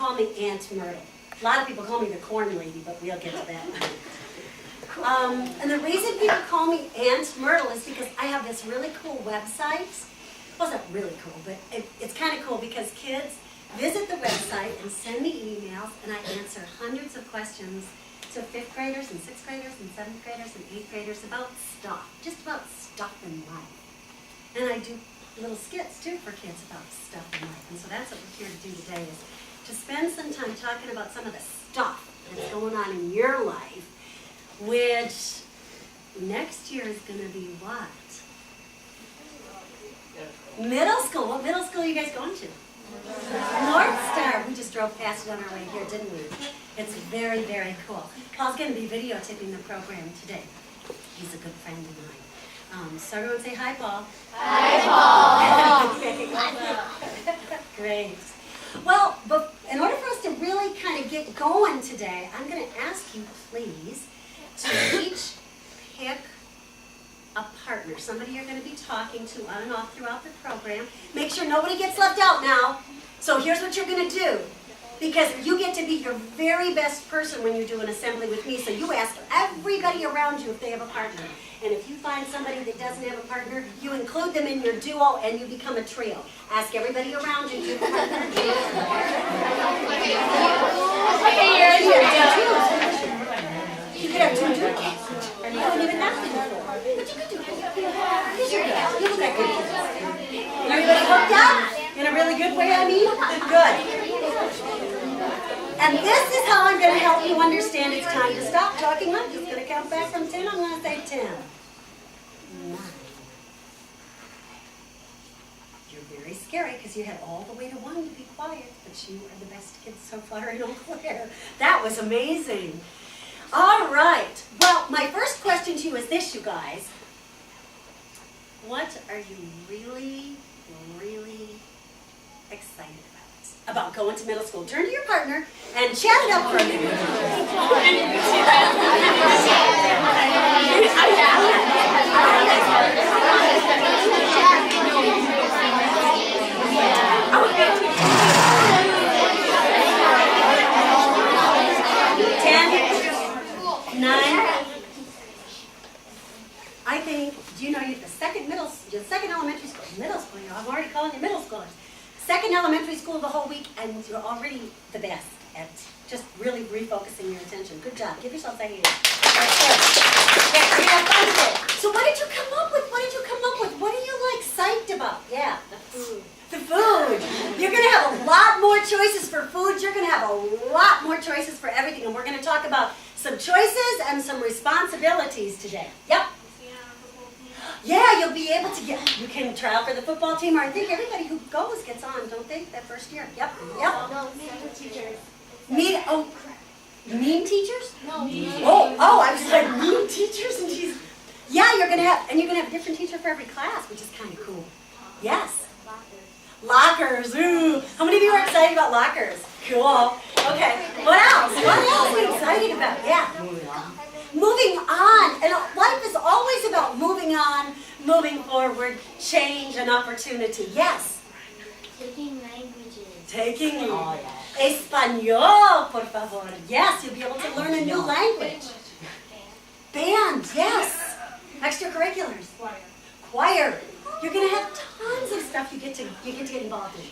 call me Aunt Myrtle. A lot of people call me the Corn Lady, but we'll get to that. And the reason people call me Aunt Myrtle is because I have this really cool website. Well, it's not really cool, but it's kind of cool because kids visit the website and send me emails, and I answer hundreds of questions to 5th graders and 6th graders and 7th graders and 8th graders about stuff, just about stuff in life. And I do little skits too for kids about stuff in life. And so that's what we're here to do today, is to spend some time talking about some of the stuff that's going on in your life, which next year is going to be what? Middle school. What middle school are you guys going to? North Star. We just drove past it on our way here, didn't we? It's very, very cool. Paul's going to be videotaping the program today. He's a good friend of mine. So everyone say hi, Paul. Hi, Paul. Great. Well, but in order for us to really kind of get going today, I'm going to ask you, please, to each pick a partner, somebody you're going to be talking to on and off throughout the program. Make sure nobody gets left out now. So here's what you're going to do. Because you get to be your very best person when you do an assembly with me. So you ask everybody around you if they have a partner. And if you find somebody that doesn't have a partner, you include them in your duo and you become a trio. Ask everybody around you, do you have a partner? You could have two duos. You don't even have to do four. But you could do four. Here's your guess. You look like good kids. Everybody hooked up? In a really good way, I mean? Good. And this is how I'm going to help you understand it's time to stop talking. I'm just going to count back from 10. I'm going to say 10. 9. You're very scary because you had all the way to 1 to be quiet, but you are the best kids so far in Eau Claire. That was amazing. All right. Well, my first question to you is this, you guys. What are you really, really excited about going to middle school? Turn to your partner and chat it up for a minute. 10, 9. I think, do you know you're the second elementary school, middle school, I'm already calling you middle schoolers. Second elementary school the whole week, and you're already the best at just really refocusing your attention. Good job. Give yourself a hand. That's good. Yeah, you have fun with it. So what did you come up with? What did you come up with? What are you like psyched about? Yeah, the food. The food. You're going to have a lot more choices for food. You're going to have a lot more choices for everything, and we're going to talk about some choices and some responsibilities today. Yep. Yeah, you'll be able to you can try out for the football team, or I think everybody who goes gets on, don't they, that first year? Yep, yep. No, mean teachers. Mean teachers? No, I was like, mean teachers? And yeah, you're going to have a different teacher for every class, which is kind of cool. Yes. Lockers, ooh. How many of you are excited about lockers? Cool. Okay, what else? What else are you excited about? Yeah. Moving on, and life is always about moving on, moving forward, change and opportunity. Yes? Taking languages. Taking Espanol, por favor. Yes, you'll be able to learn a new language. Band, yes. Extracurriculars. Choir. You're going to have tons of stuff you get to get involved in.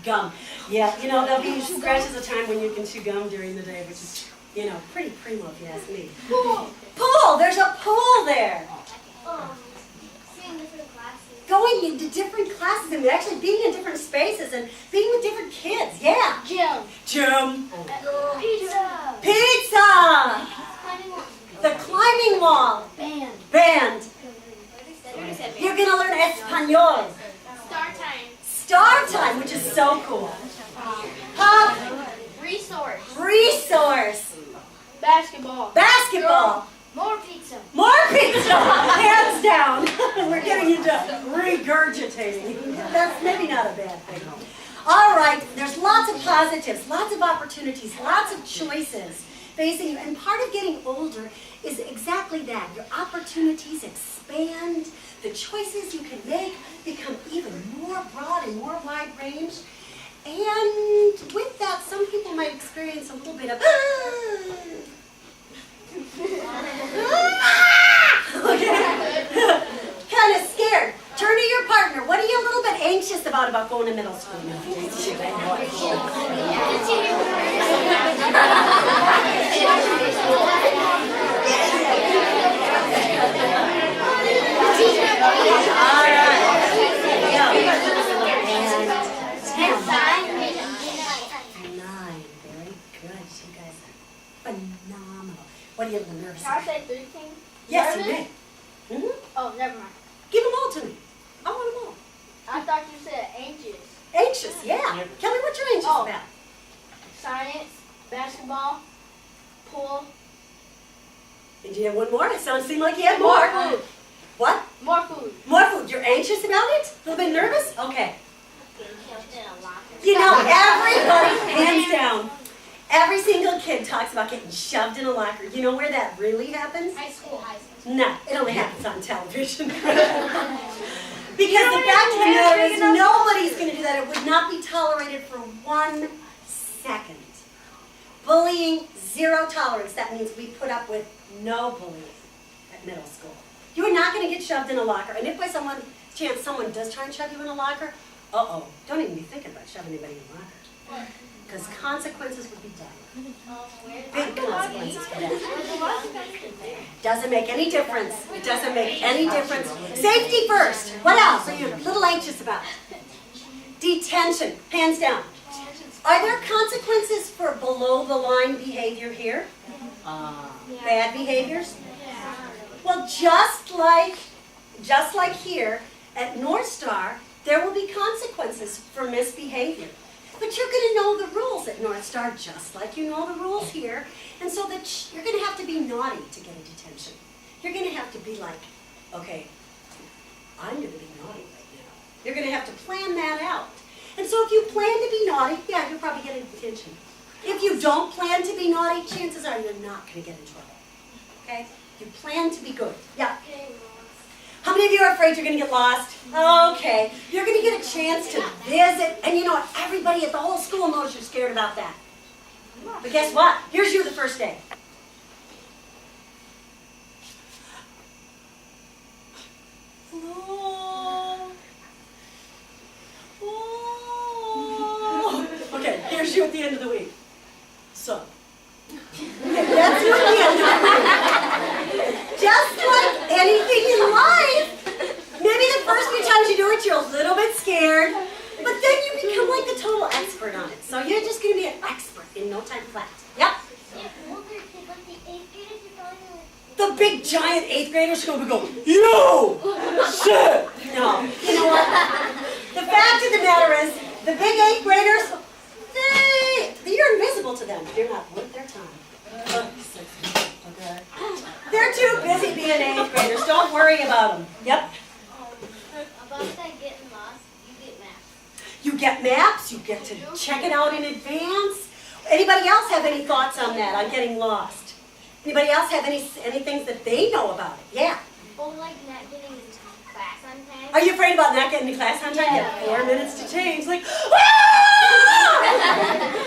Gum. Yeah, there'll be stretches of time when you can chew gum during the day, which is pretty primo if you ask me. Pool! There's a pool there. Seeing different classes. Going into different classes and actually being in different spaces and being with different kids. Yeah. Gym. Pizza. Pizza. Climbing wall. The climbing wall. Band. You're going to learn Espanol. Star time, which is so cool. Resource. Basketball. More pizza. Hands down. We're getting into regurgitating. That's maybe not a bad thing. All right, there's lots of positives, lots of opportunities, lots of choices facing you. And part of getting older is exactly that. Your opportunities expand. The choices you can make become even more broad and more wide range. And with that might experience a little bit of kind of scared. Turn to your partner. What are you a little bit anxious about going to middle school? Nine. Very good. You guys are phenomenal. What are you a little nervous Can I about? say 13? Yes, you may. Oh, never mind. Give them all to me. I want them all. I thought you said anxious. Anxious, yeah. Tell me what you're anxious Oh. about. Science, basketball, pool, Did you have one more? It seemed like you had more. food. What? More food. More food. You're anxious about it? A little bit nervous? Okay. You know, everybody, hands down, every single kid talks about getting shoved in a locker. You know where that really happens? High school. No, it only happens on television. Because the fact of the matter is, nobody's going to do that. It would not be tolerated for 1 second. Bullying, 0 tolerance. That means we put up with no bullying at middle school. You are not going to get shoved in a locker. And if by chance someone does try and shove you in a locker, don't even be thinking about shoving anybody in a locker. Because consequences would be done. Big consequences for that. Doesn't make any difference. It doesn't make any difference. Safety first. What else are you a little anxious about? Detention, hands down. Are there consequences for below the line behavior here? Bad behaviors? Well, just like here at North Star, there will be consequences for misbehavior. But you're going to know the rules at North Star just like you know the rules here. And so that you're going to have to be naughty to get a detention. You're going to have to be like, okay, I'm going to be naughty right now. You're going to have to plan that out. And so if you plan to be naughty, yeah, you'll probably get a detention. If you don't plan to be naughty, chances are you're not going to get in trouble. Okay? You plan to be good. Yeah. How many of you are afraid you're going to get lost? Okay. You're going to get a chance to visit. And you know what? Everybody at the whole school knows you're scared about that. But guess what? Here's you the first day. Hello. Oh. Okay, here's you at the end of the week. So. Okay, that's you at the end of the week. Just like anything in life, maybe the first few times you do it, you're a little bit scared, but then you become like the total expert on it. So you're just going to be an expert in no time flat. Yep. The big giant 8th graders are going to go, yo, shit. No, you know what? The fact of the matter is, the big 8th graders, you're invisible to them. You're not worth their time. Okay. They're too busy being 8th graders. Don't worry about them. Yep. About that getting lost, you get maps. You get maps. You get to check it out in advance. Anybody else have any thoughts on that, on getting lost? Anybody else have any things that they know about it? Yeah. Or like not getting into class on time. Are you afraid about not getting to class on time? You have 4 minutes to change. Like, ah!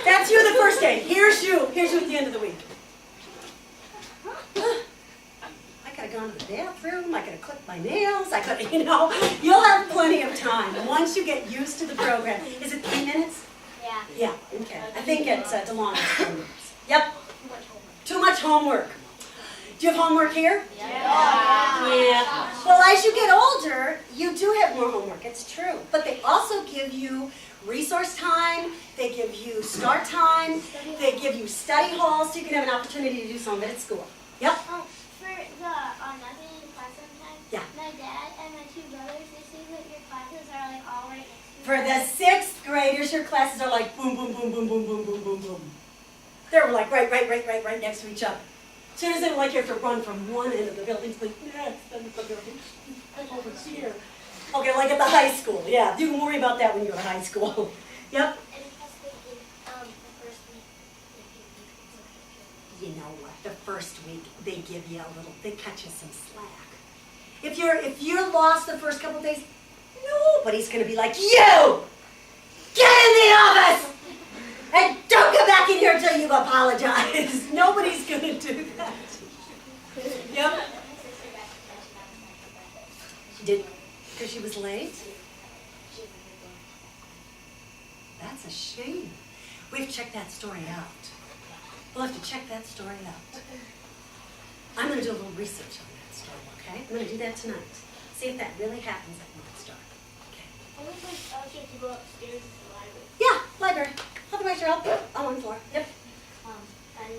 That's you the first day. Here's you at the end of the week. I could have gone to the bathroom. I could have clipped my nails. I could have, you'll have plenty of time once you get used to the program. Is it 3 minutes? Yeah. Yeah, okay. I think it's DeLong. Yep. Too much homework. Do you have homework here? Yeah. Well, as you get older, you do have more homework. It's true. But they also give you resource time. They give you start time. They give you study halls so you can have an opportunity to do some of it at school. Yep. For the not getting into class on time, Yeah. my dad and my 2 brothers, they say that your classes are like all right next to For the 6th graders, your classes are like boom, boom, boom, boom, boom, boom, boom, boom, boom. They're like right next to each other. As soon as they like you have to run from one end of the building to the next end of the building. Over here. Okay, like at the high school. Yeah, you can worry about that when you're at high school. Yep. And plus they give, the first week, You know what? The first week they give you they cut you some slack. If you're lost the first couple of days, nobody's gonna be like, you! Get in the office! And don't come back in here to apologize. Nobody's going to do that. Yep. She did, because she was late? That's a shame. We have to check that story out. We'll have to check that story out. I'm going to do a little research on that story, okay? I'm going to do that tonight. See if that really happens at Locust. Okay. I would like us to go upstairs to the library. Yeah, library. Otherwise, you're on one floor. Yep. I'm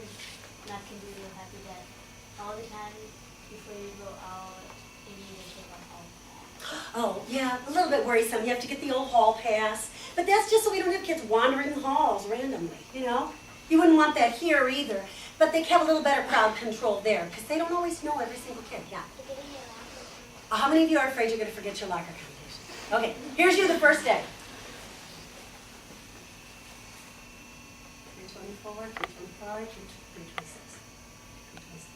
not completely happy that all the time before you go out, you need to take a hall pass. Oh, yeah, a little bit worrisome. You have to get the old hall pass. But that's just so we don't have kids wandering the halls randomly, you know? You wouldn't want that here either. But they have a little better crowd control there because they don't always know every single kid. Yeah. How many of you are afraid you're going to forget your locker combination? Okay, here's you the first day. 324, 325, 326. 326.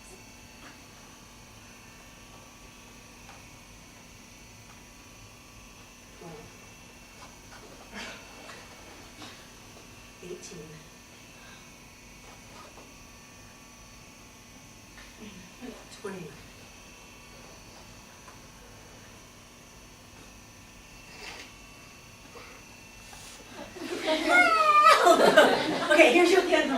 18. 20. Okay, here's your kid.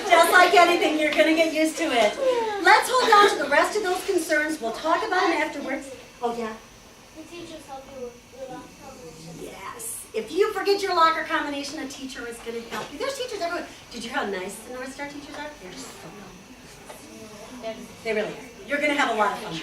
Just like anything, you're going to get used to it. Let's hold on to the rest of those concerns. We'll talk about them afterwards. Oh, yeah? The teachers help you with your locker combination. Yes. If you forget your locker combination, a teacher is going to help you. There's teachers everywhere. Did you hear how nice the North Star teachers are? They're just so nice. They really are. You're going to have a lot of fun.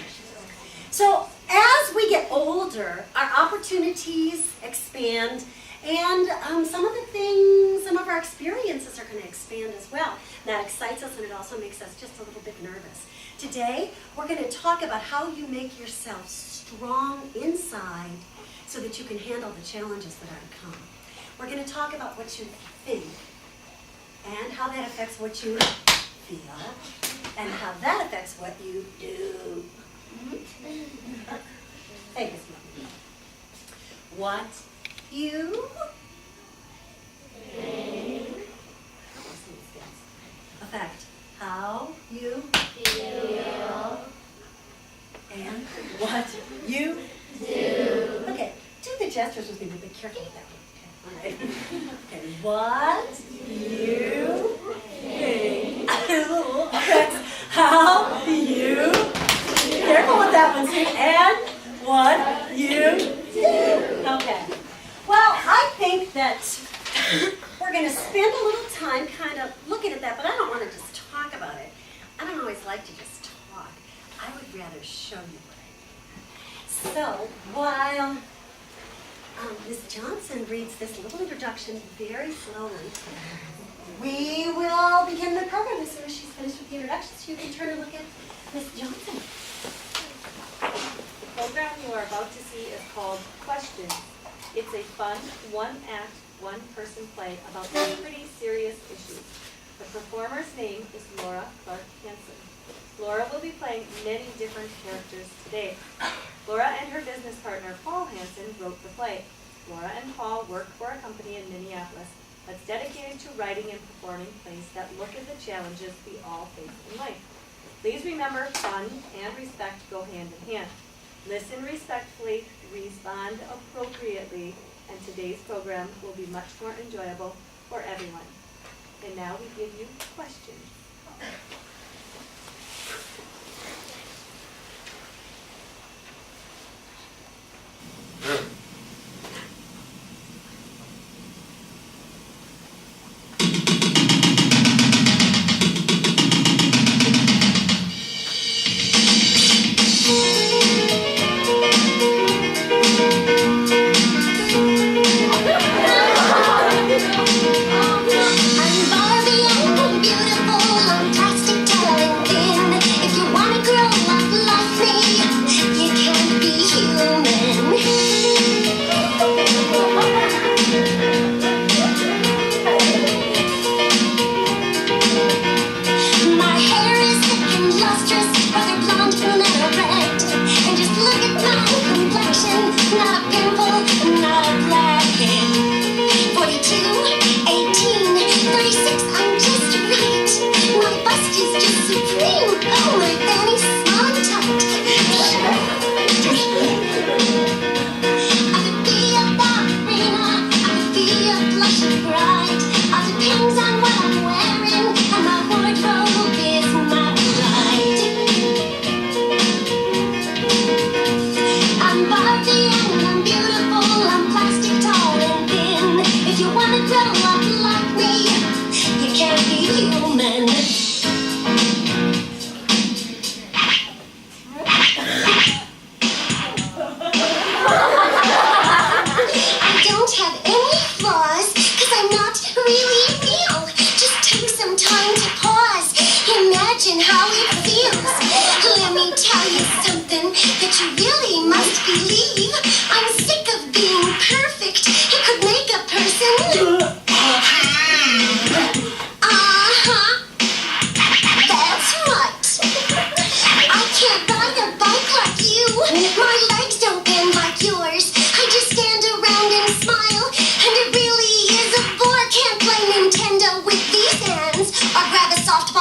So as we get older, our opportunities expand, and some of our experiences are going to expand as well. That excites us, and it also makes us just a little bit nervous. Today, we're going to talk about how you make yourself strong inside so that you can handle the challenges that are to come. We're going to talk about what you think and how that affects what you feel and how that affects what you do. Hey, this one. What you think affect how you feel and what you do. Okay, do the gestures with me, but be careful with that one. Okay, all right. Okay, what you think affects how you. Be careful with that one, see? And what you do. Okay. Well, I think that we're going to spend a little time kind of looking at that, but I don't want to just talk about it. I don't always like to just talk. I would rather show you what I mean. So while Ms. Johnson reads this little introduction very slowly, we will begin the program as soon as she's finished with the introduction, so you can turn and look at Ms. Johnson. The program you are about to see is called Questions. It's a fun, one-act, one-person play about some pretty serious issues. The performer's name is Laura Clark-Hansen. Laura will be playing many different characters today. Laura and her business partner, Paul Hansen, wrote the play. Laura and Paul work for a company in Minneapolis that's dedicated to writing and performing plays that look at the challenges we all face in life. Please remember, fun and respect go hand in hand. Listen respectfully, respond appropriately, and today's program will be much more enjoyable for everyone. And now we give you questions. I'm Barbie, I'm beautiful, I'm plastic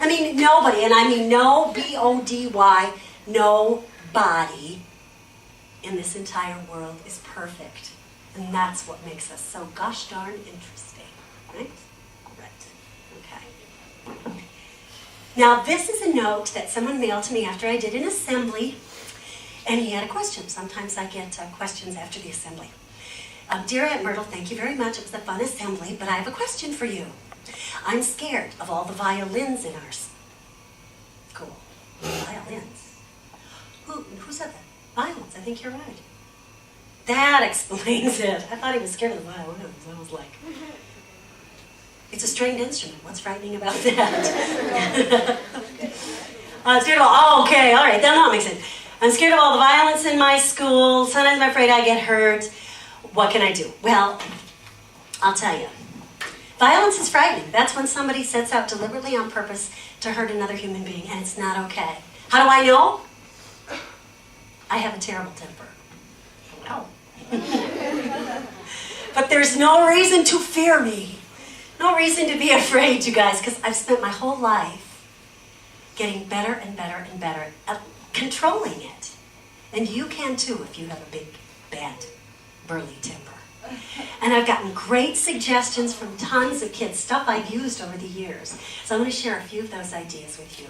I mean, nobody, and I mean no, B-O-D-Y, nobody in this entire world is perfect. And that's what makes us so gosh darn interesting, right? Right, okay. Now, this is a note that someone mailed to me after I did an assembly, and he had a question. Sometimes I get questions after the assembly. Dear Aunt Myrtle, thank you very much. It was a fun assembly, but I have a question for you. I'm scared of all the violins in our school. Violins? Who said that? Violins, I think you're right. That explains it. I thought he was scared of the violins. I was like, it's a stringed instrument. What's frightening about that? Scared of all, okay, all right, that makes sense. I'm scared of all the violence in my school. Sometimes I'm afraid I get hurt. What can I do? Well, I'll tell you. Violence is frightening. That's when somebody sets out deliberately on purpose to hurt another human being, and it's not okay. How do I know? I have a terrible temper. Wow. But there's no reason to fear me. No reason to be afraid, you guys, because I've spent my whole life getting better and better and better at controlling it. And you can too if you have a big, bad, burly temper. And I've gotten great suggestions from tons of kids, stuff I've used over the years. So I'm going to share a few of those ideas with you.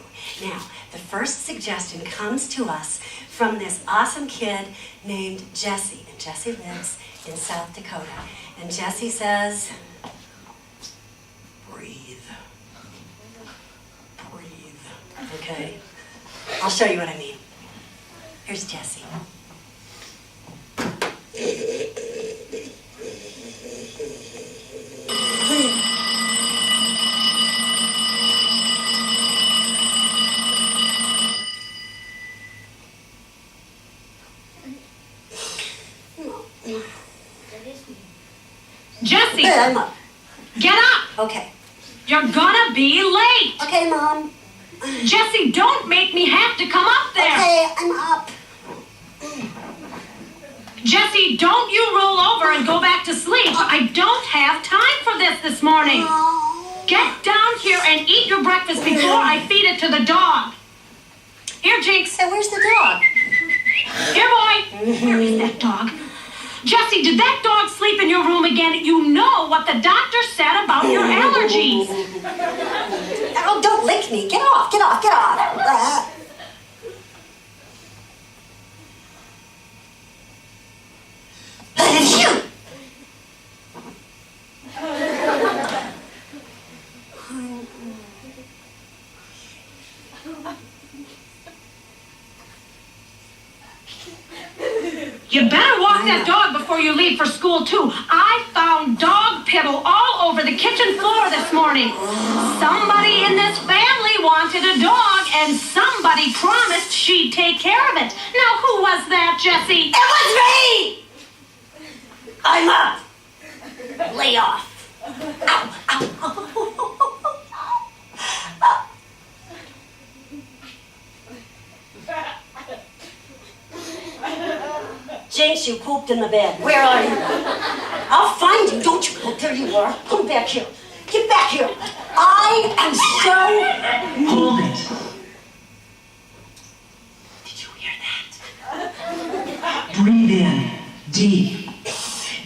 Now, the first suggestion comes to us from this awesome kid named Jesse. And Jesse lives in South Dakota. And Jesse says, breathe. Breathe. Okay? I'll show you what I mean. Here's Jesse. Jesse, Hey, I'm up. get up! Okay. You're gonna be late! Okay, Mom. Jesse, don't make me have to come up there! Okay, I'm up. Jesse, don't you roll over and go back to sleep. I don't have time for this morning. Oh. Get down here and eat your breakfast before I feed it to the dog. Here, Jinx. Hey, where's the dog? Here, boy. Where is that dog? Jesse, did that dog sleep in your room again? You know what the doctor said about your allergies. Oh, don't lick me. Get off, get off, get off. Phew. You better walk that dog before you leave for school, too. I found dog piddle all over the kitchen floor this morning. Somebody in this family wanted a dog, and somebody promised she'd take care of it. Now, who was that, Jesse? It was me! I'm up. Lay off. Ow, ow, ow. Jinx, you pooped in the bed. Where are you? I'll find you. Don't you look. There you are. Come back here. Get back here. I am so... Hold it. Did you hear that? Breathe in. Deep.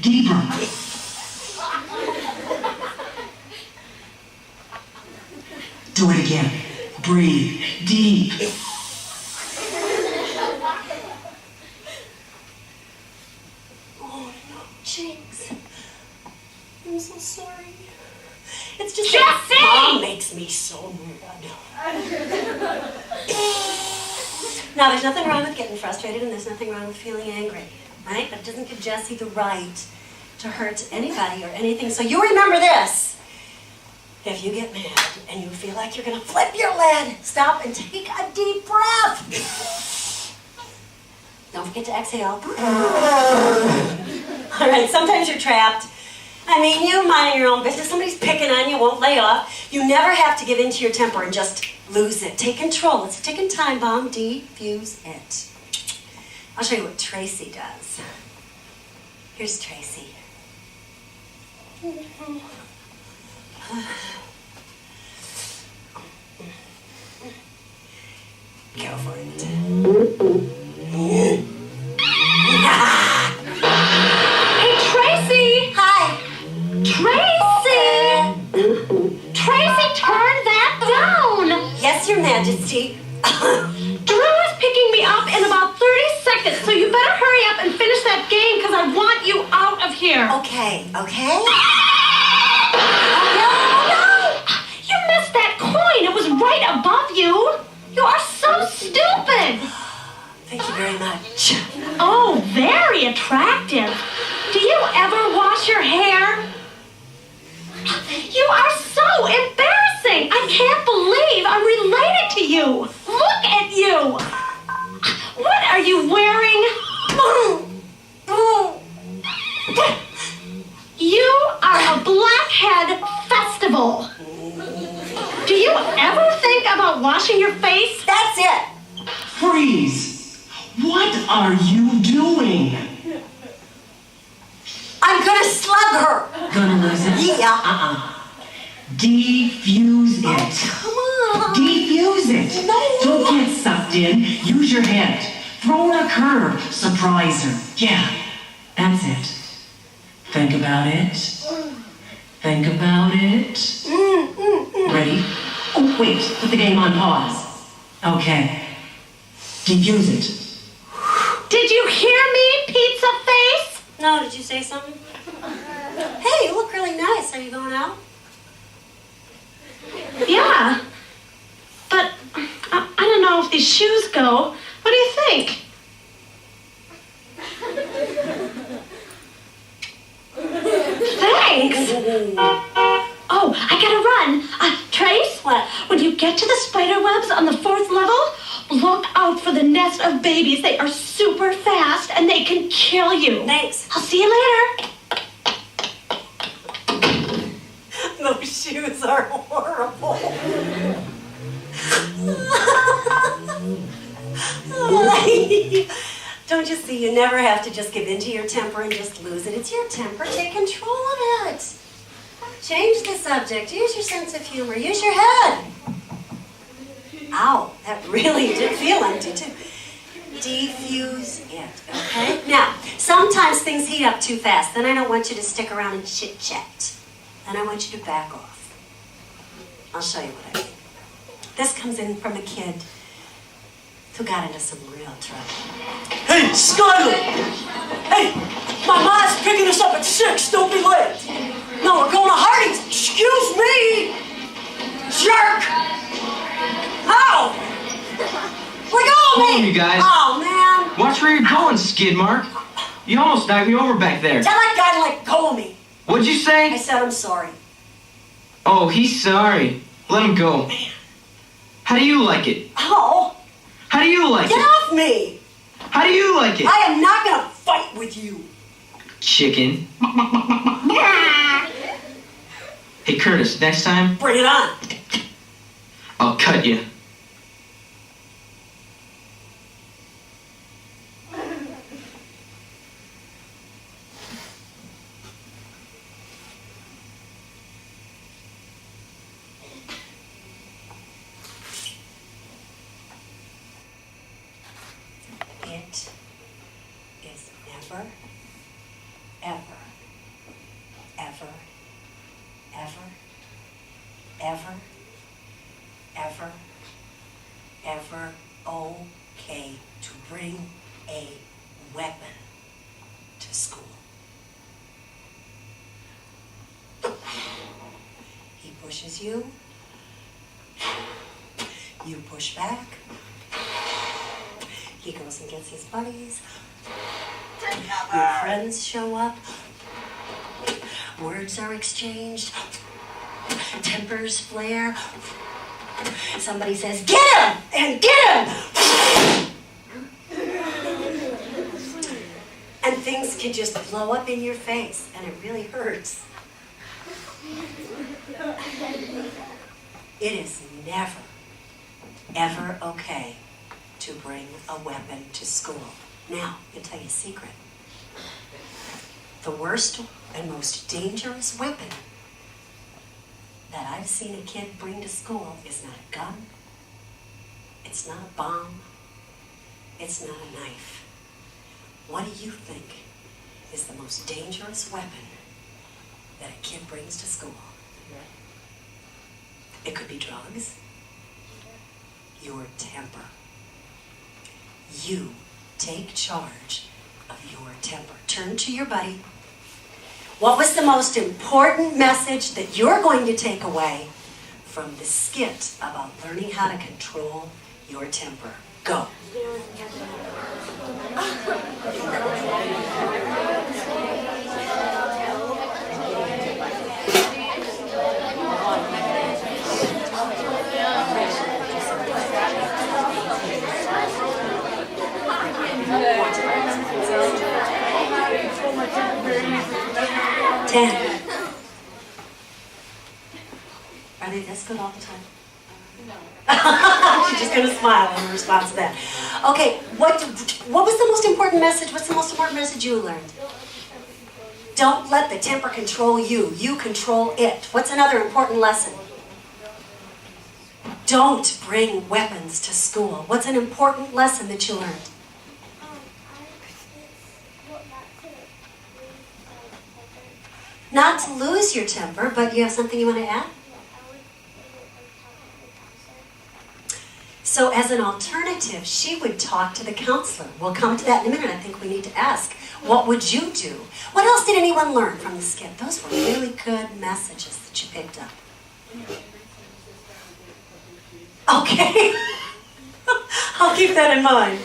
Deeper. Do it again. Breathe. Deep. Oh, no, Jinx. I'm so sorry. It's just... Jesse! Mom makes me so mad. Now, there's nothing wrong with getting frustrated, and there's nothing wrong with feeling angry, right? But it doesn't give Jesse the right to hurt anybody or anything. So you remember this. If you get mad and you feel like you're going to flip your lid, stop and take a deep breath. Don't forget to exhale. All right, sometimes you're trapped. I mean, you mind your own business. Somebody's picking on you, won't lay off. You never have to give in to your temper and just lose it. Take control. It's a ticking time bomb. Defuse it. I'll show you what Tracy does. Here's Tracy. Go for it. Hey, Tracy! Hi. Tracy! Tracy, turn that down! Yes, Your Majesty. Drew is picking me up in about 30 seconds, so you better hurry up and finish that game because I want you out of here. Okay, okay. No! You missed that coin. It was right above you. You are so stupid. Thank you very much. Oh, very attractive. Do you ever wash your hair? You are so embarrassing. I can't believe I'm related to you. Look at you. What are you wearing? You are a blackhead festival. Do you ever think about washing your face? That's it. Freeze! What are you doing? I'm gonna slug her. Gonna lose it? Yeah. Defuse it. Come on. Defuse it. No. Don't get sucked in. Use your head. Throw her a curve. Surprise her. Yeah, that's it. Think about it. Think about it. Ready? Oh, wait. Put the game on pause. Okay. Defuse it. Did you hear me, pizza face? No, did you say something? Hey, you look really nice. Are you going out? Yeah. But I don't know if these shoes go. What do you think? Thanks. Oh, I gotta run. Trace? What? When you get to the spider webs on the 4th level, look out for the nest of babies. They are super fast and they can kill you. Thanks. I'll see you later. Those shoes are horrible. Don't you see, you never have to just give in to your temper and just lose it. It's your temper. Take control of it. Change the subject. Use your sense of humor. Use your head. Ow, that really did feel empty too. Defuse it, okay? Now, sometimes things heat up too fast. Then I don't want you to stick around and chit-chat. Then I want you to back off. I'll show you what I mean. This comes in from a kid who got into some real trouble. Hey, Skyler! Hey, my mom's picking us up at 6. Don't be late. No, we're going to Hardee's. Excuse me! Jerk! Ow! Let go of Hold me! on, you guys. Oh, man. Watch where you're going, skid mark. You almost knocked me over back there. Tell that guy to let go of me. What'd you I say? said I'm sorry. Oh, he's sorry. Let him go. How do you like it? Oh, How do you like get it? off me! How do you like it? I am not going to fight with you. Chicken. Hey, Curtis, next time, Bring it on. I'll cut you. It is never, ever, ever, ever, ever, ever, ever okay to bring a weapon to school. He pushes you, you push back. He goes and gets his buddies. Your friends show up. Words are exchanged. Tempers flare. Somebody says, "Get him!" and "Get him!" And things can just blow up in your face, and it really hurts. It is never, ever okay to bring a weapon to school. Now, I'll tell you a secret. The worst and most dangerous weapon that I've seen a kid bring to school is not a gun, it's It's not a bomb. It's not a knife. What do you think is the most dangerous weapon that a kid brings to school? It could be drugs. Your temper. You take charge of your temper. Turn to your buddy. What was the most important message that you're going to take away from the skit about learning how to control your temper? Go. Dan. Are they this good all the time? No. She's just going to smile in response to that. Okay, what was the most important message? What's the most important message you learned? Don't let the temper control you. You control it. What's another important lesson? Don't bring weapons to school. What's an important lesson that you learned? Not to lose your temper, but you have something you want to add? So as an alternative, she would talk to the counselor. We'll come to that in a minute. I think we need to ask, what would you do? What else did anyone learn from the skit? Those were really good messages that you picked up. Okay. I'll keep that in mind.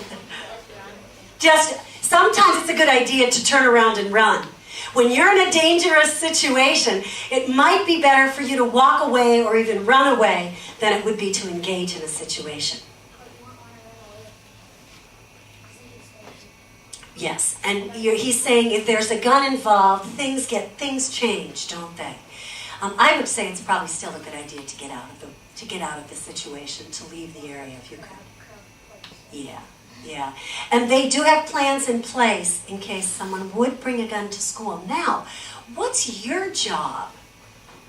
Just, sometimes it's a good idea to turn around and run. When you're in a dangerous situation, it might be better for you to walk away or even run away than it would be to engage in a situation. Yes, and he's saying if there's a gun involved, things change, don't they? I would say it's probably still a good idea to get out of the situation, to leave the area if you could. Yeah. Yeah, and they do have plans in place in case someone would bring a gun to school. Now, what's your job?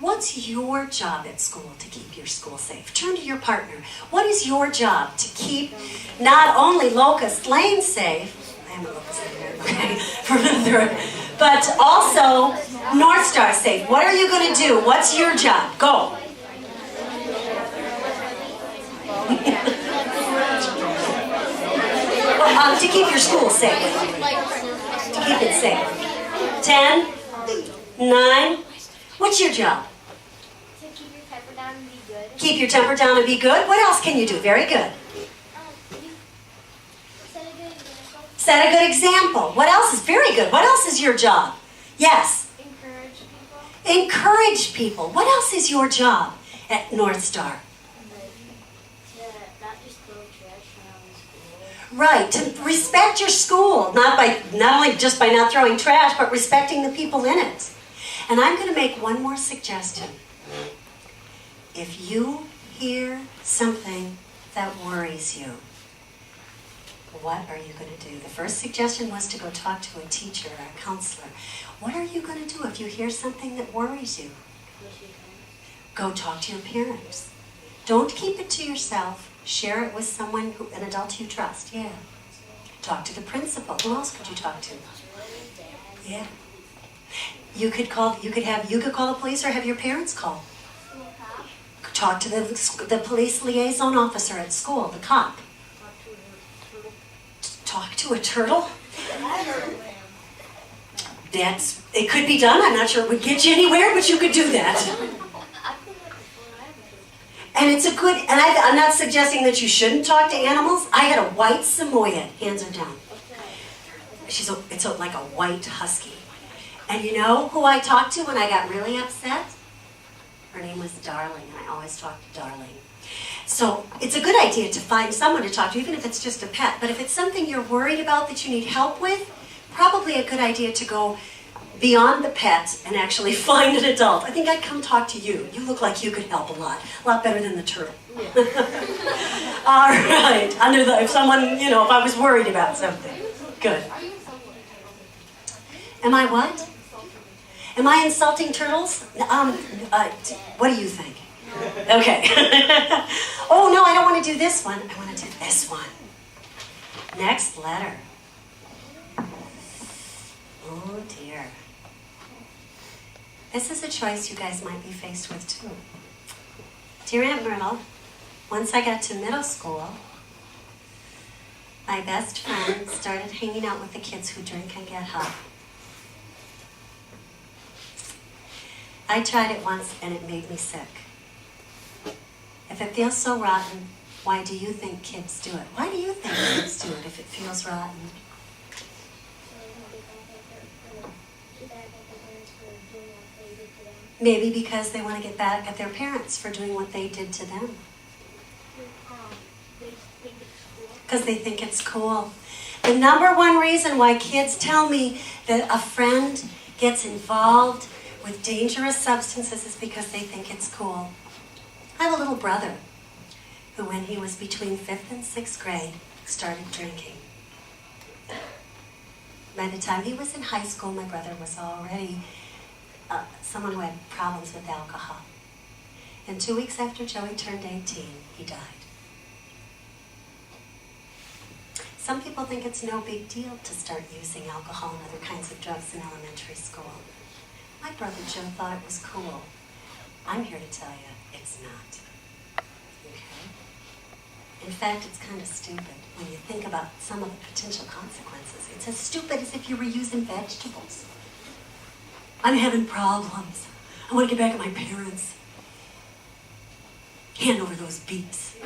What's your job at school to keep your school safe? Turn to your partner. What is your job to keep not only Locust Lane safe, I am a Locust Lane, okay, for the third, but also North Star safe? What are you going to do? What's your job? Go. To keep your school safe. To keep it safe. 10, 9. What's your job? To keep your temper down and be good. Keep your temper down and be good. What else can you do? Very good. Set a good example. Set a good example. What else is very good? What else is your job? Yes. Encourage people. Encourage people. What else is your job at North Star? Right, to respect your school, not only just by not throwing trash, but respecting the people in it. And I'm going to make one more suggestion. If you hear something that worries you, what are you going to do? The first suggestion was to go talk to a teacher or a counselor. What are you going to do if you hear something that worries you? Go talk to your parents. Don't keep it to yourself. Share it with someone, an adult you trust. Yeah. Talk to the principal. Who else could you talk to? Yeah. You could call the police or have your parents call. Talk to the police liaison officer at school, the cop. Talk to a turtle? It could be done. I'm not sure it would get you anywhere, but you could do that. And it's a good, and I'm not suggesting that you shouldn't talk to animals. I had a white Samoyed, hands are down. It's like a white husky. And you know who I talked to when I got really upset? Her name was Darling, and I always talk to Darling. So it's a good idea to find someone to talk to, even if it's just a pet. But if it's something you're worried about that you need help with, probably a good idea to go beyond the pet and actually find an adult. I think I'd come talk to you. You look like you could help a lot better than the turtle. Yeah. All right, if someone, if I was worried about something. Good. Am I what? Am I insulting turtles? What do you think? Okay. Oh no, I don't want to do this one. I want to do this one. Next letter. Oh dear. This is a choice you guys might be faced with too. Dear Aunt Myrtle, once I got to middle school, my best friend started hanging out with the kids who drink and get high. I tried it once and it made me sick. If it feels so rotten, why do you think kids do it? Why do you think kids do it if it feels rotten? Maybe because they want to get back at their parents for doing what they did to them. Because they think it's cool. The number one reason why kids tell me that a friend gets involved with dangerous substances is because they think it's cool. I have a little brother who, when he was between 5th and 6th grade, started drinking. By the time he was in high school, my brother was already someone who had problems with alcohol. And 2 weeks after Joey turned 18, he died. Some people think it's no big deal to start using alcohol and other kinds of drugs in elementary school. My brother Joe thought it was cool. I'm here to tell you, it's not. Okay? In fact, it's kind of stupid when you think about some of the potential consequences. It's as stupid as if you were using vegetables. I'm having problems. I want to get back at my parents. Hand over those beets.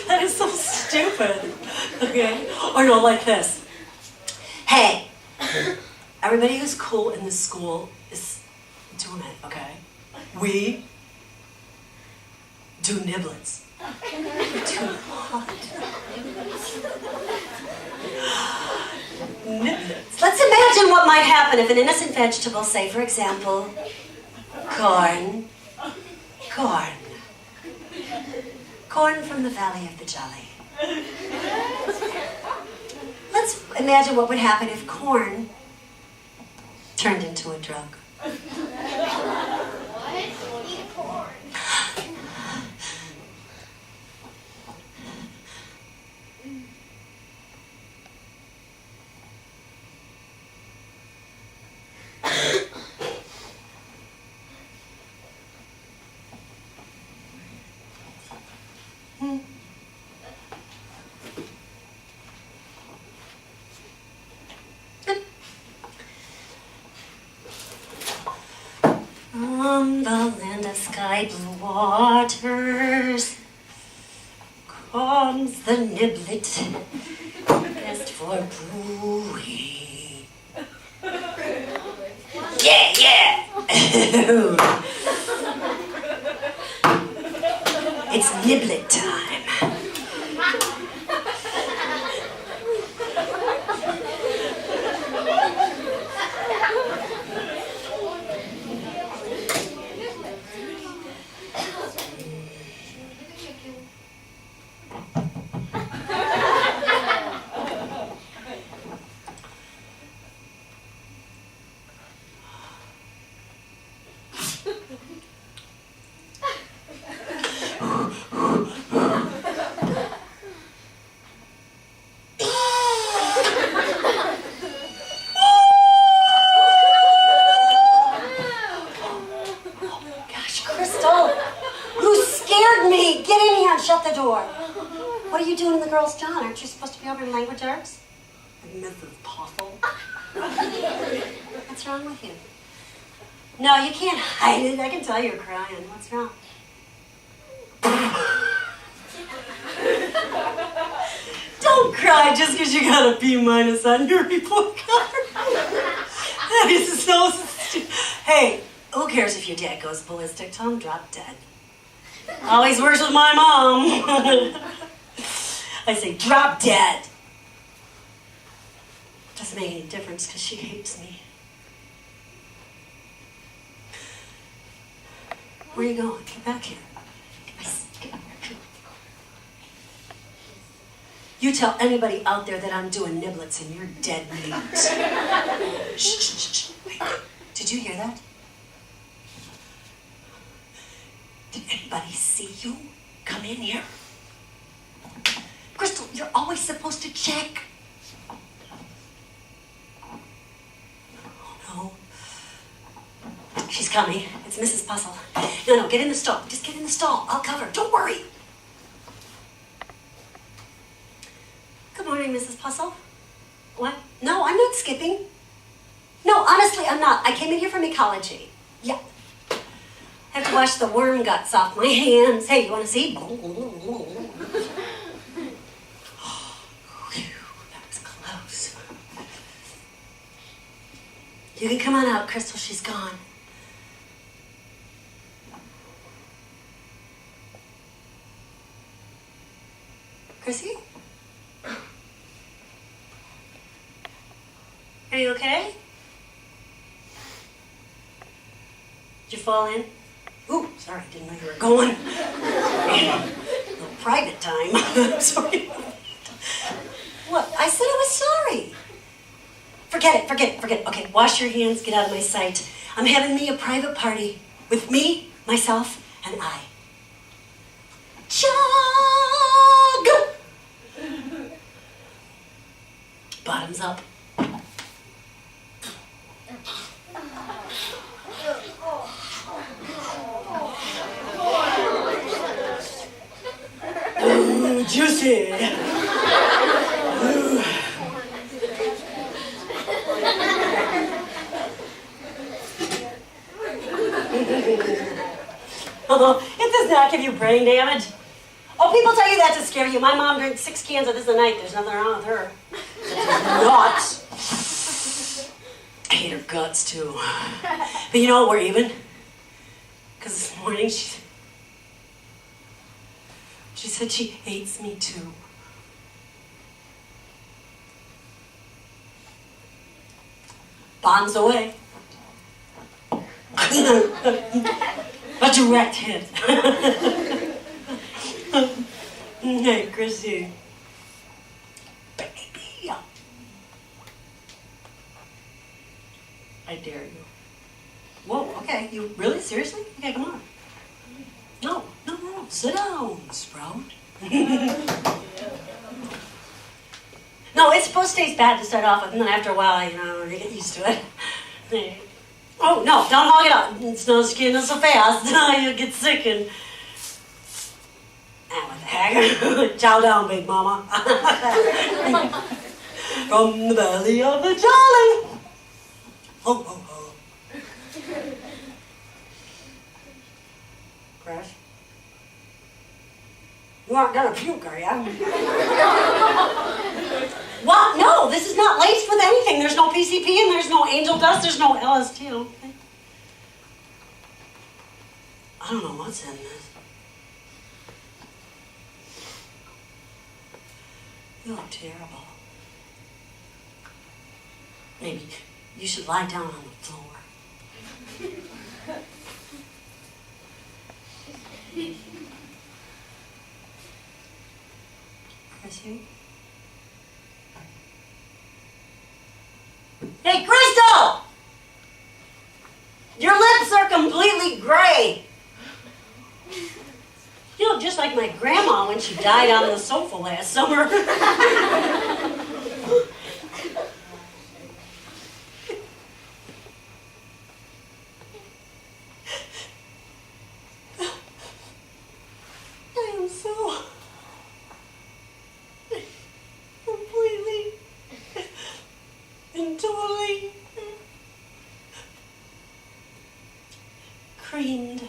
That is so stupid. Okay? Or no, like this. Hey, everybody who's cool in this school is doing it, okay? We do niblets. Do what? Niblets. Let's imagine what might happen if an innocent vegetable, say for example, corn from the Valley of the Jolly. Let's imagine what would happen if corn turned into a drug. On the land of sky blue waters comes the niblet, best for brewing. Yeah. It's niblet time. Shut the door. What are you doing in the girls' John? Aren't you supposed to be over in language arts? Mrs. Possum. What's wrong with you? No, you can't hide it. I can tell you're crying. What's wrong? Don't cry just because you got a B- on your report card. That is so stupid. Hey, who cares if your dad goes ballistic? Tell him drop dead. Always works with my mom. I say, drop dead. Doesn't make any difference because she hates me. Where are you going? Get back here. Get back here. You tell anybody out there that I'm doing niblets and you're dead meat. Shh. Wait. Did you hear that? Did anybody see you come in here? you're always supposed to check. Oh, no. She's coming. It's Mrs. Puzzle. No, get in the stall. Just get in the stall. I'll cover. Don't worry. Good morning, Mrs. Puzzle. What? No, I'm not skipping. No, honestly, I'm not. I came in here from ecology. Yeah. I have to wash the worm guts off my hands. Hey, you want to see? That was close. You can come on out, Crystal. She's gone. Chrissy? Are you okay? Did you fall in? Ooh, sorry, didn't know you were going. A little private time. Sorry. What? I said I was sorry. Forget it. Okay, wash your hands, get out of my sight. I'm having me a private party with me, myself, and I. Chug! Bottoms up. Ooh, juicy. Ooh. It does not give you brain damage. Oh, people tell you that to scare you. My mom drank 6 cans of this a night. There's nothing wrong with her. Nuts. I hate her guts, too. But you know what, we're even. Because this morning she said she hates me, too. Bombs away. A direct hit. Hey, Chrissy. Baby. I dare you. Whoa, okay. You really? Seriously? Okay, come on. No. Sit down, Sprout. No, it's supposed to taste bad to start off with, and then after a while, you get used to it. Oh, no, don't hog it up. It's no skin so fast. You'll get sick and... what the heck? Chow down, big mama. From the belly of the jolly. Ho, ho, ho. Crash? You aren't gonna puke, are ya? What? No, this is not laced with anything. There's no PCP and there's no angel dust. There's no LSD. Okay. I don't know what's in this. You look terrible. Maybe you should lie down on the floor. Chrissy? Hey, Crystal! Your lips are completely gray. You look just like my grandma when she died on the sofa last summer. I am so completely and totally creamed.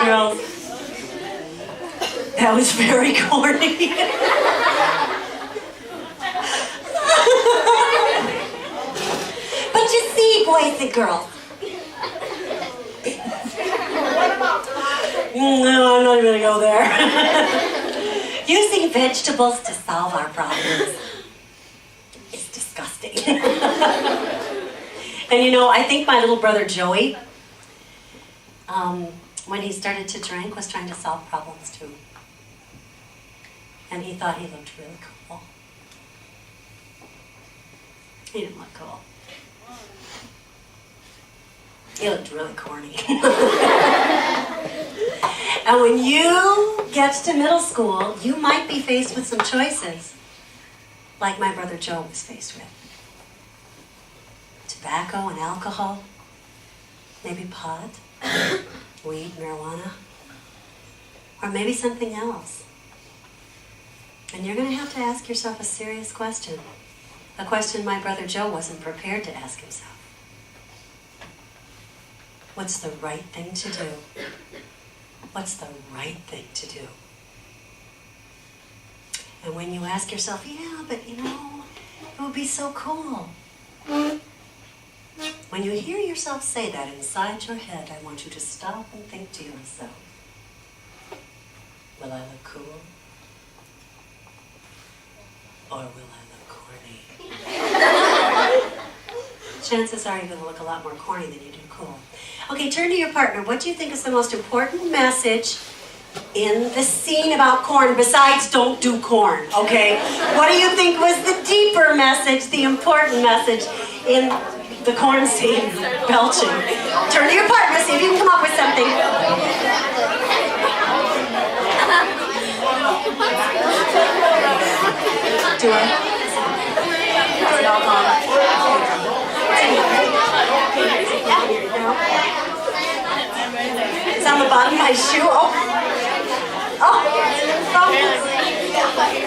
girls. That was very corny. But you see, boys and girls. No, I'm not even gonna go there. Using vegetables to solve our problems is disgusting. And you know, I think my little brother Joey, when he started to drink, was trying to solve problems too. And he thought he looked really cool. He didn't look cool. He looked really corny. And when you get to middle school, you might be faced with some choices, like my brother Joe was faced with. Tobacco and alcohol, maybe pot, weed, marijuana, or maybe something else. And you're going to have to ask yourself a serious question, a question my brother Joe wasn't prepared to ask himself. What's the right thing to do? What's the right thing to do? And when you ask yourself, yeah, but you know, it would be so cool. When you hear yourself say that inside your head, I want you to stop and think to yourself, will I look cool? Or will I look corny? Chances are you're going to look a lot more corny than you do cool. Okay, turn to your partner. What do you think is the most important message in the scene about corn, besides don't do corn, okay? What do you think was the deeper message, the important message in the corn scene, belching? Turn to your partner, see if you can come up with something. Do it. Is it all gone? It's on the bottom of my shoe. Oh.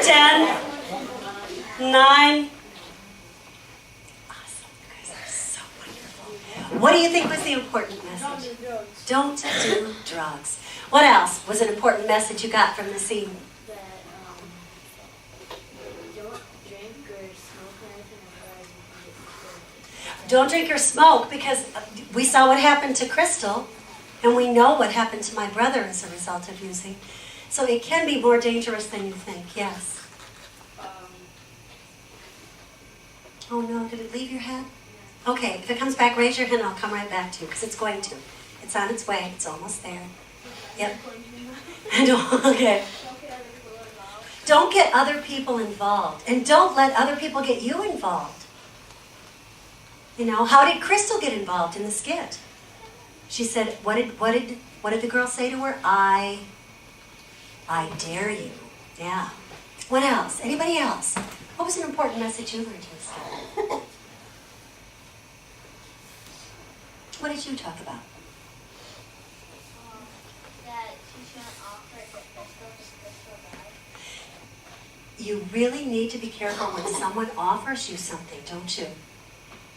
10, 9. Awesome. You guys are so wonderful. What do you think was the important message? Don't do drugs. What else was an important message you got from the scene? That don't drink or smoke or anything, otherwise you can get sick. Don't drink or smoke, because we saw what happened to Crystal, and we know what happened to my brother as a result of using. So it can be more dangerous than you think, yes. Oh no, did it leave your head? Okay, if it comes back, raise your hand and I'll come right back to you, because it's going to. It's on its way, it's almost there. Yep. Okay. Don't get other people involved, and don't let other people get you involved. You know, how did Crystal get involved in the skit? She said, what did the girl say to her? I dare you. Yeah. What else? Anybody else? What was an important message you learned in the skit? What did you talk about? That she shouldn't offer it to Crystal because Crystal died. You really need to be careful when someone offers you something, don't you?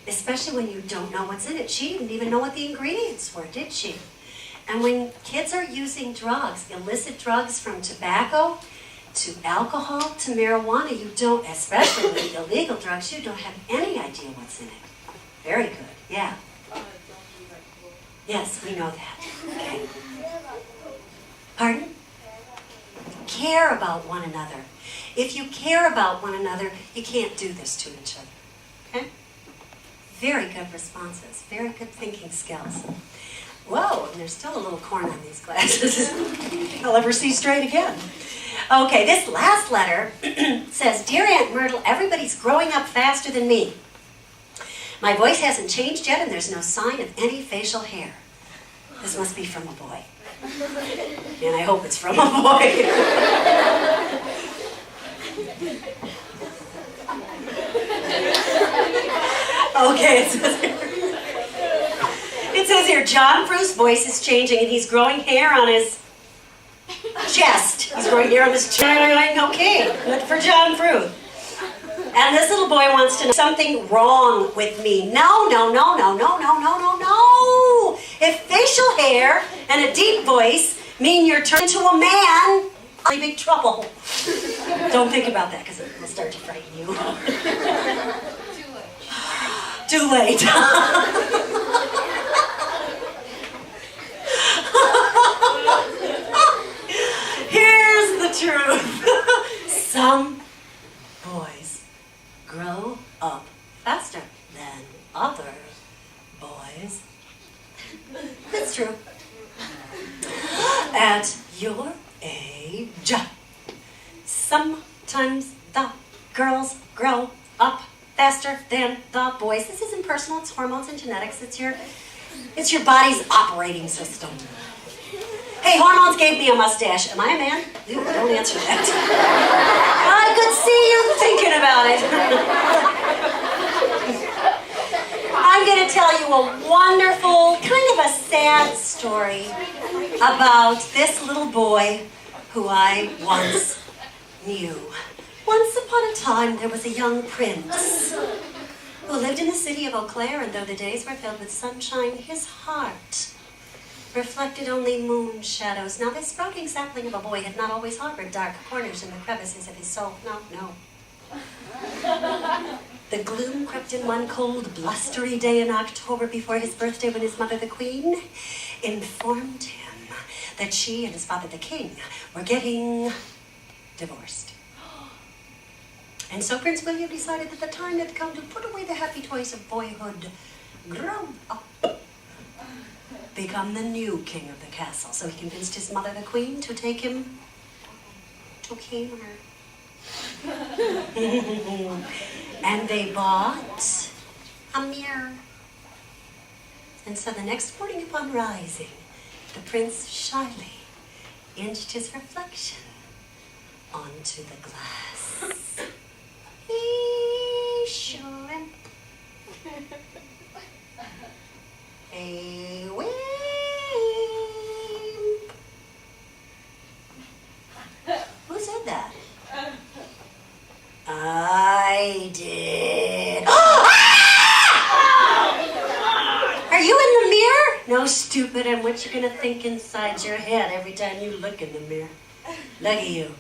Especially when you don't know what's in it. She didn't even know what the ingredients were, did she? And when kids are using drugs, illicit drugs from tobacco to alcohol to marijuana, you don't, especially with illegal drugs, you don't have any idea what's in it. Very good, yeah. Yes, we know that. Okay. Pardon? Care about one another. If you care about one another, you can't do this to each other. Okay? Very good responses. Very good thinking skills. Whoa, and there's still a little corn on these glasses. I'll ever see straight again. Okay, this last letter says, Dear Aunt Myrtle, everybody's growing up faster than me. My voice hasn't changed yet, and there's no sign of any facial hair. This must be from a boy. And I hope it's from a boy. Okay, it says here, John Fru's voice is changing, and he's growing hair on his chest. He's growing hair on his chest. Okay, good for John Fru. And this little boy wants to know something wrong with me. No. If facial hair and a deep voice mean you're turned into a man. I'm in big trouble. Don't think about that because it will start to frighten you. Too late. Here's the truth. Some boys grow up faster than other boys. It's true. At your age, sometimes the girls grow up faster than the boys. This isn't personal, it's hormones and genetics. It's your body's operating system. Hey, hormones gave me a mustache. Am I a man? Ew, don't answer that. I could see you thinking about it. I'm going to tell you a wonderful, kind of a sad story about this little boy who I once knew. Once upon a time, there was a young prince who lived in the city of Eau Claire, and though the days were filled with sunshine, his heart reflected only moon shadows. Now, this sprouting sapling of a boy had not always harbored dark corners in the crevices of his soul. No. The gloom crept in one cold, blustery day in October before his birthday when his mother, the queen, informed him that she and his father, the king, were getting divorced. And so Prince William decided that the time had come to put away the happy toys of boyhood, grow up, become the new king of the castle. So he convinced his mother, the queen, to take him to Cambridge. And they bought a mirror. And so the next morning upon rising, the prince shyly inched his reflection onto the glass. A shrimp, a wimp. Who said that? I did. Are you in the mirror? No, stupid. And what you gonna think inside your head every time you look in the mirror? Look at you.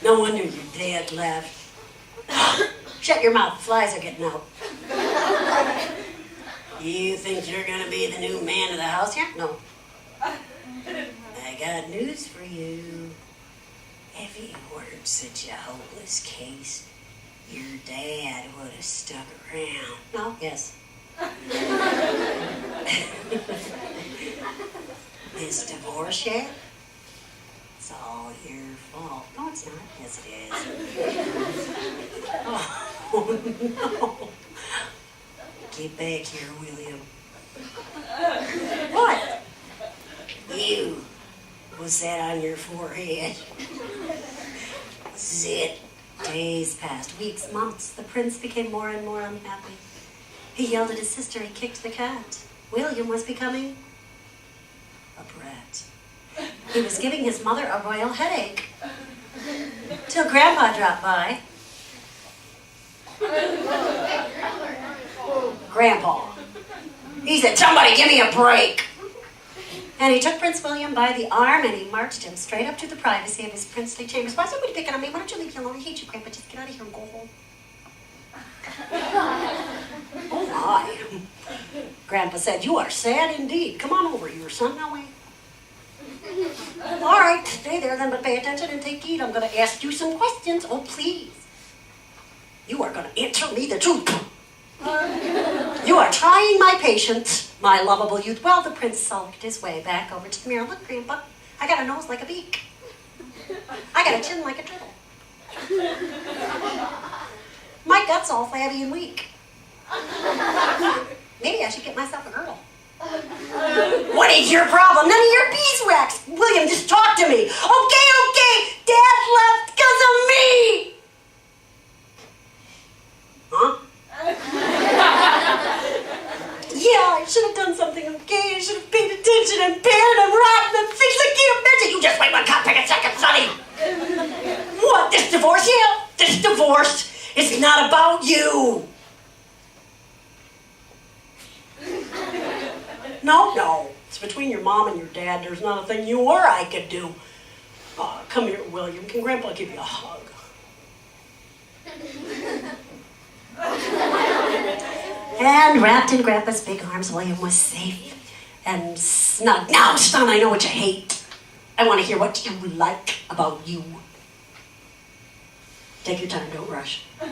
No wonder your dad left. Shut your mouth. Flies are getting out. You think you're gonna be the new man of the house here? No. I got news for you. If you weren't such a hopeless case, your dad would have stuck around. No? Yes. This divorce yet? It's all your fault. No, it's not. Yes, it is. Oh, no. Get back here, William. What? You. What's that on your forehead? Zit. Days passed, weeks, months. The prince became more and more unhappy. He yelled at his sister. He kicked the cat. William was becoming a brat. He was giving his mother a royal headache. Till Grandpa dropped by. Grandpa. He said, "Somebody give me a break." And he took Prince William by the arm and he marched him straight up to the privacy of his princely chambers. Why is somebody picking on me? Why don't you leave me alone? I hate you, Grandpa. Just get out of here and go home. Oh my. Grandpa said, "You are sad indeed. Come on over here, son. Now wait." All right, stay there then, but pay attention and take heed. I'm going to ask you some questions. Oh, please. You are going to answer me the truth. You are trying my patience, my lovable youth. Well, the prince sulked his way back over to the mirror. Look, Grandpa, I got a nose like a beak. I got a chin like a turtle. My gut's all flabby and weak. Maybe I should get myself a girdle. What is your problem? None of your beeswax. William, just talk to me. Okay. Dad left because of me. Huh? Yeah, I should have done something, okay? I should have paid attention and paired and rocked and things I can't mention. You just wait one cop, pick a second, Sonny. What, this divorce? Yeah, this divorce is not about you. No. It's between your mom and your dad. There's not a thing you or I could do. Come here, William. Can Grandpa give you a hug? And wrapped in Grandpa's big arms, William was safe and snug. Now, son, I know what you hate. I want to hear what you like about you. Take your time, don't rush. You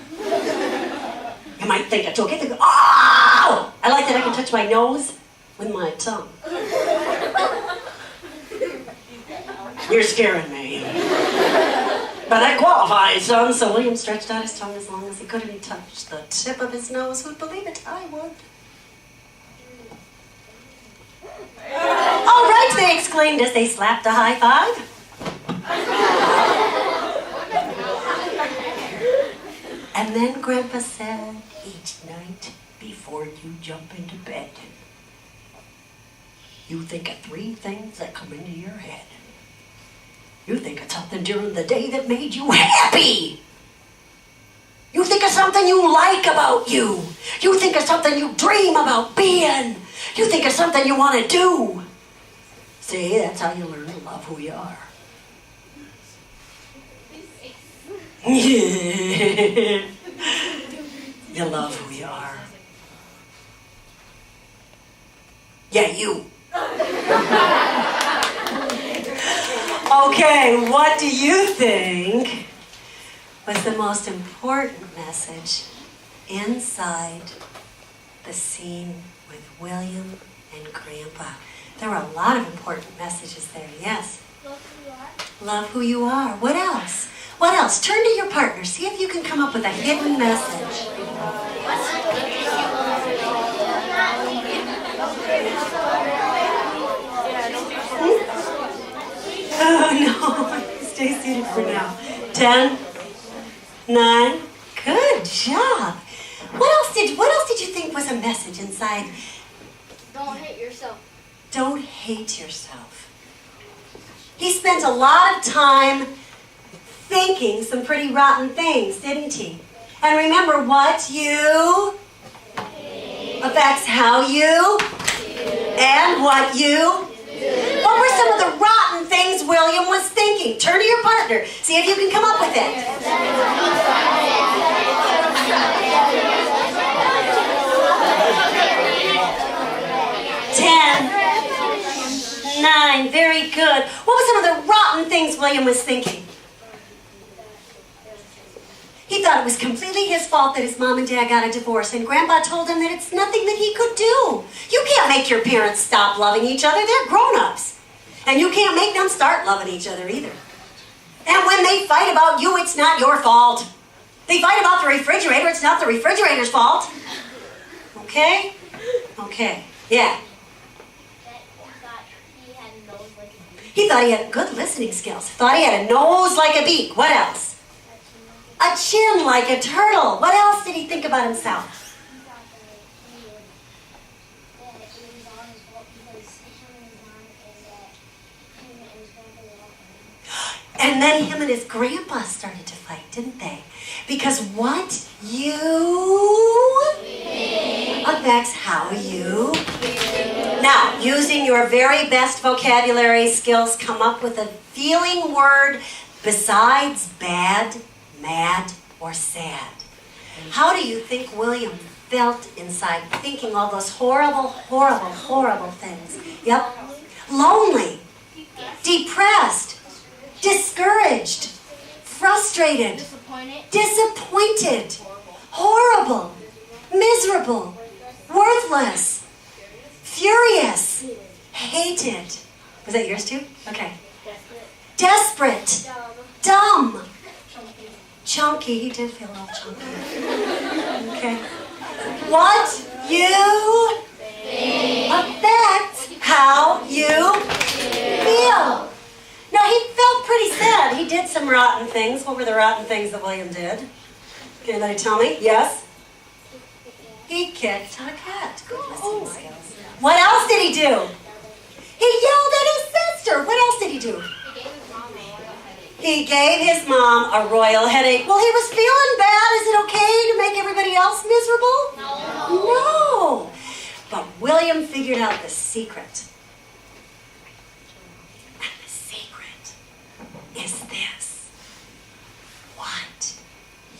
might think it's okay to go, oh! I like that I can touch my nose with my tongue. You're scaring me. But I qualify, son. So William stretched out his tongue as long as he could, and he touched the tip of his nose. Who'd believe it? I would. All right, they exclaimed as they slapped a high five. And then Grandpa said, each night before you jump into bed, you think of 3 things that come into your head. You think of something during the day that made you happy. You think of something you like about you. You think of something you dream about being. You think of something you want to do. See, that's how you learn to love who you are. You love who you are. Yeah, you. Okay, what do you think was the most important message inside the scene with William and Grandpa? There were a lot of important messages there, yes. Love who you are. Love who you are. What else? What else? Turn to your partner. See if you can come up with a hidden message. Oh, no. Stay seated for now. 10, 9. Good job. What else did you think was a message inside? Don't hate yourself. Don't hate yourself. He spent a lot of time thinking some pretty rotten things, didn't he? And remember, what you affects how you and what you. What were some of the rotten things William was thinking? Turn to your partner. See if you can come up with it. 10, 9, very good. What were some of the rotten things William was thinking? He thought it was completely his fault that his mom and dad got a divorce, and Grandpa told him that it's nothing that he could do. You can't make your parents stop loving each other. They're grown-ups. And you can't make them start loving each other either. And when they fight about you, it's not your fault. They fight about the refrigerator, it's not the refrigerator's fault. Okay? Okay. Yeah. He thought he had good listening skills. Thought he had a nose like a beak. What else? A chin like a turtle. What else did he think about himself? And then him and his grandpa started to fight, didn't they? Because what you affects how you. Now, using your very best vocabulary skills, come up with a feeling word besides bad, mad, or sad. How do you think William felt inside thinking all those horrible, horrible, horrible things? Yep. Lonely, depressed, discouraged, frustrated, disappointed, horrible, miserable, worthless, furious, hated. Was that yours too? Okay. Desperate, dumb, chunky. He did feel a little chunky. Okay. What you affects how you feel. Now, he felt pretty sad. He did some rotten things. What were the rotten things that William did? Can anybody tell me? Yes? He kicked a cat. Good listening skills. What else did he do? He yelled at his sister. What else did he do? He gave his mom a royal headache. Well, he was feeling bad. Is it okay to make everybody else miserable? No. But William figured out the secret. And the secret is this. What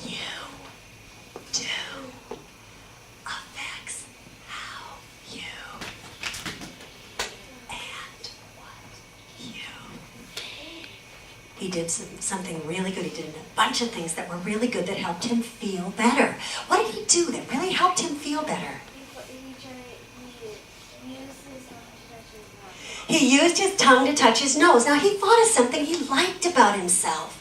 you do affects how you and what you. He did something really good. He did a bunch of things that were really good that helped him feel better. What did he do that really helped him feel better? He used his tongue to touch his nose. Now, he thought of something he liked about himself.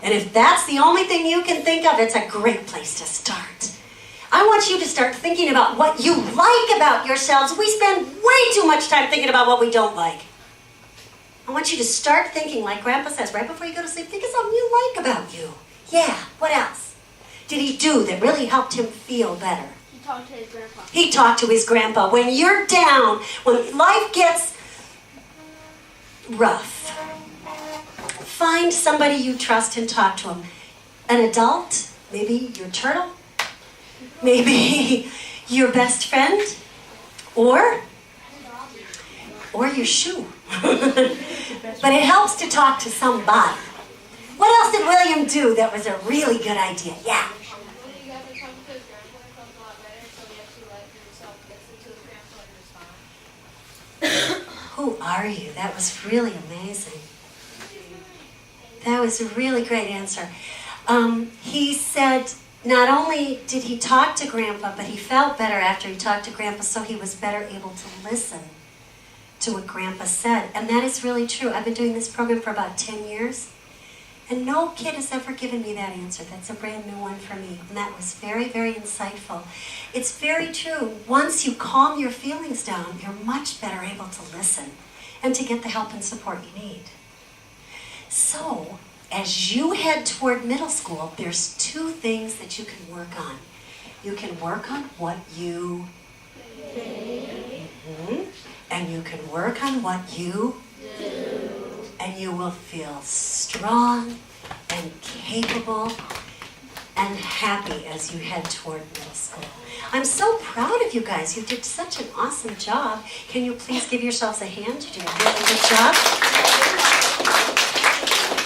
And if that's the only thing you can think of, it's a great place to start. I want you to start thinking about what you like about yourselves. We spend way too much time thinking about what we don't like. I want you to start thinking, like Grandpa says, right before you go to sleep, think of something you like about you. Yeah, what else did he do that really helped him feel better? He talked to his grandpa. He talked to his grandpa. When you're down, when life gets rough, find somebody you trust and talk to them. An adult, maybe your turtle, maybe your best friend, or your shoe. But it helps to talk to somebody. What else did William do that was a really good idea? Yeah. Who are you? That was really amazing. That was a really great answer. He said not only did he talk to Grandpa, but he felt better after he talked to Grandpa, so he was better able to listen to what Grandpa said. And that is really true. I've been doing this program for about 10 years, and no kid has ever given me that answer. That's a brand new one for me, and that was very, very insightful. It's very true. Once you calm your feelings down, you're much better able to listen and to get the help and support you need. So, as you head toward middle school, there's two things that you can work on. You can work on what you think, and you can work on what you do. And you will feel strong and capable and happy as you head toward middle school. I'm so proud of you guys. You did such an awesome job. Can you please give yourselves a hand? You did a really good job.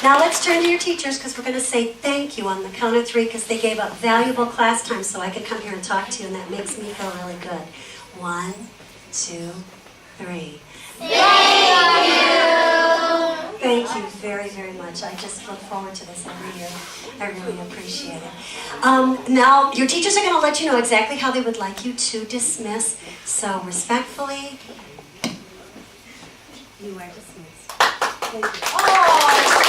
Now let's turn to your teachers, because we're going to say thank you on the count of 3, because they gave up valuable class time so I could come here and talk to you, and that makes me feel really good. 1, 2, 3. Thank you very, very much. I just look forward to this every year. I really appreciate it. Now, your teachers are going to let you know exactly how they would like you to dismiss. So, respectfully, you are dismissed. Thank you. Oh!